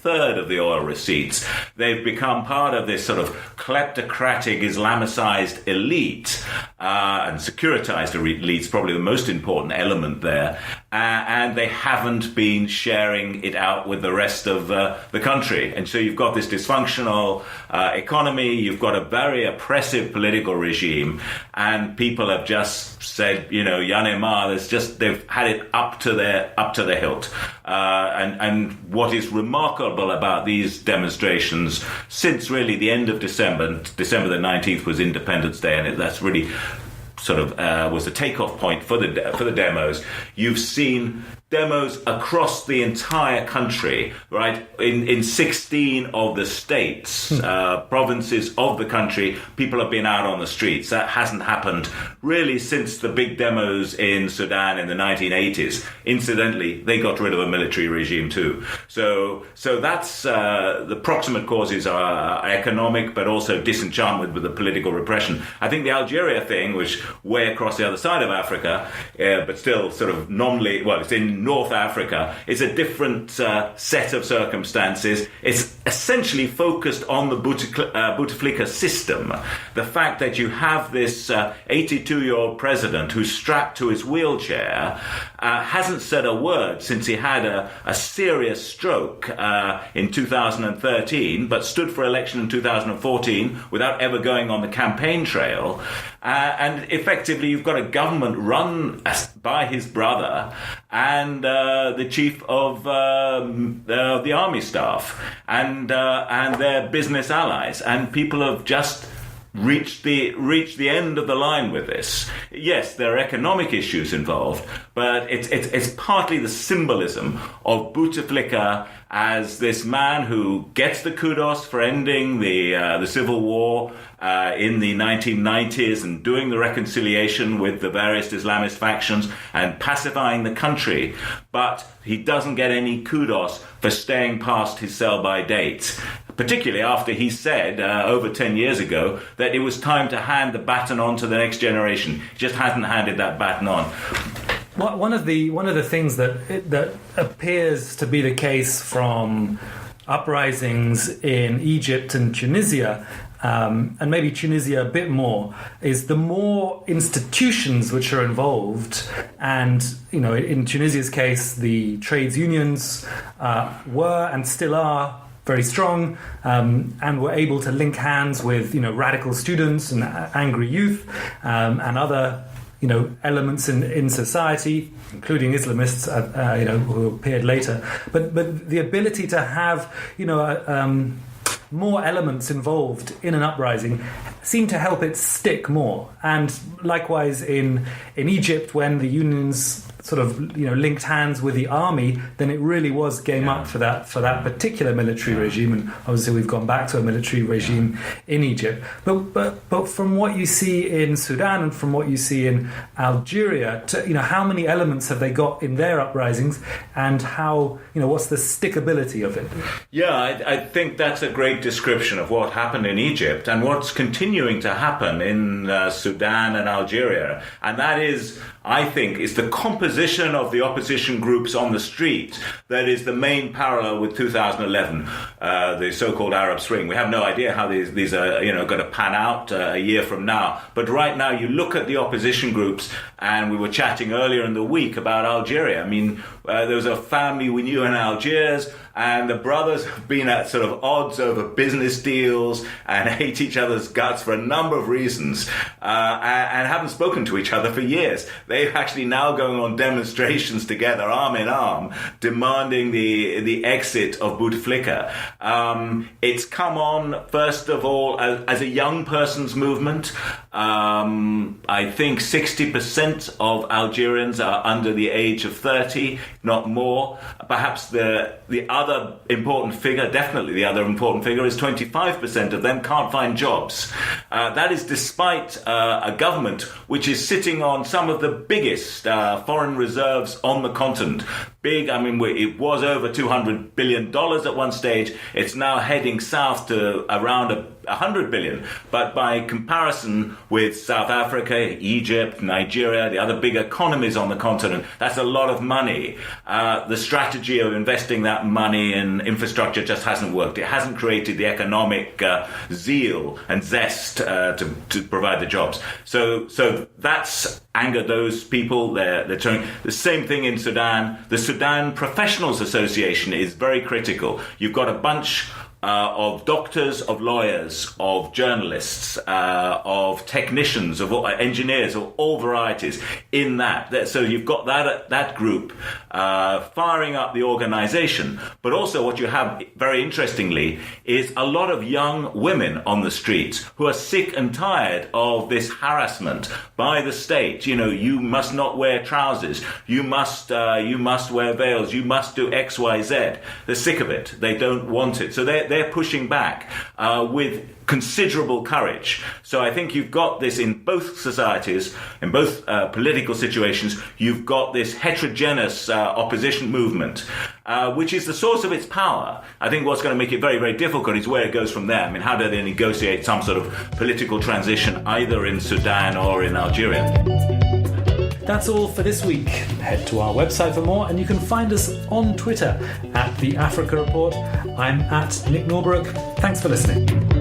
third of the oil receipts. They've become part of this sort of kleptocratic Islamicized elite, and securitized elite is probably the most important element there. And they haven't been sharing it out with the rest of the country. And so you've got this dysfunctional economy, you've got a very oppressive political regime, and people have just said, Yanema, they've had it up to their hilt. And what is remarkable about these demonstrations, since really the end of December the 19th was Independence Day, and that's really sort of was the takeoff point for the demos. You've seen demos across the entire country, right? In 16 of the states, provinces of the country, people have been out on the streets. That hasn't happened really since the big demos in Sudan in the 1980s. Incidentally, they got rid of a military regime too. So that's the proximate causes are economic, but also disenchantment with the political repression. I think the Algeria thing, which way across the other side of Africa, but still sort of nominally, well, it's in North Africa. It's a different set of circumstances. It's essentially focused on the Bouteflika system. The fact that you have this 82-year-old president who's strapped to his wheelchair, hasn't said a word since he had a serious stroke in 2013, but stood for election in 2014 without ever going on the campaign trail. And effectively, you've got a government run by his brother and the chief of the army staff and their business allies, and people have just reached the end of the line with this. Yes, there are economic issues involved, but it's partly the symbolism of Bouteflika as this man who gets the kudos for ending the civil war in the 1990s and doing the reconciliation with the various Islamist factions and pacifying the country, but he doesn't get any kudos for staying past his sell-by date, particularly after he said over 10 years ago that it was time to hand the baton on to the next generation. He just hasn't handed that baton on. One of the things that appears to be the case from uprisings in Egypt and Tunisia, and maybe Tunisia a bit more, is the more institutions which are involved. And in Tunisia's case, the trades unions were and still are very strong, and were able to link hands with radical students and angry youth, and other elements in society, including Islamists, who appeared later. But the ability to have more elements involved in an uprising seemed to help it stick more. And likewise in Egypt, when the unions sort of linked hands with the army, then it really was game up for that particular military regime. And obviously we've gone back to a military regime in Egypt. But from what you see in Sudan and from what you see in Algeria, how many elements have they got in their uprisings, and how what's the stickability of it? Yeah, I think that's a great description of what happened in Egypt and what's continuing to happen in Sudan and Algeria, and that is, I think, is the composition of the opposition groups on the street that is the main parallel with 2011, the so-called Arab Spring. We have no idea how these are going to pan out a year from now. But right now, you look at the opposition groups, and we were chatting earlier in the week about Algeria. I mean, there was a family we knew in Algiers, and the brothers have been at sort of odds over business deals and hate each other's guts for a number of reasons, and haven't spoken to each other for years. They're actually now going on demonstrations together, arm in arm, demanding the exit of Bouteflika. It's come on, first of all, as a young person's movement. I think 60% of Algerians are under the age of 30, not more. Perhaps the other important figure, definitely the other important figure, is 25% of them can't find jobs. That is despite a government which is sitting on some of the biggest foreign reserves on the continent. Big, I mean, it was over $200 billion at one stage. It's now heading south to around $100 billion. But by comparison with South Africa, Egypt, Nigeria, the other big economies on the continent, that's a lot of money. The strategy of investing that money money and infrastructure just hasn't worked. It hasn't created the economic zeal and zest to provide the jobs. So that's angered those people. They're turning. The same thing in Sudan. The Sudan Professionals Association is very critical. You've got a bunch of doctors, of lawyers, of journalists, of technicians, of engineers, of all varieties in that. So you've got that group firing up the organization. But also what you have, very interestingly, is a lot of young women on the streets who are sick and tired of this harassment by the state. You know, you must not wear trousers. You must wear veils. You must do X, Y, Z. They're sick of it. They don't want it. So they're pushing back with considerable courage. So I think you've got this in both societies, in both political situations. You've got this heterogeneous opposition movement, which is the source of its power. I think what's going to make it very, very difficult is where it goes from there. I mean, how do they negotiate some sort of political transition either in Sudan or in Algeria? That's all for this week. Head to our website for more, and you can find us on Twitter at The Africa Report. I'm at Nick Norbrook. Thanks for listening.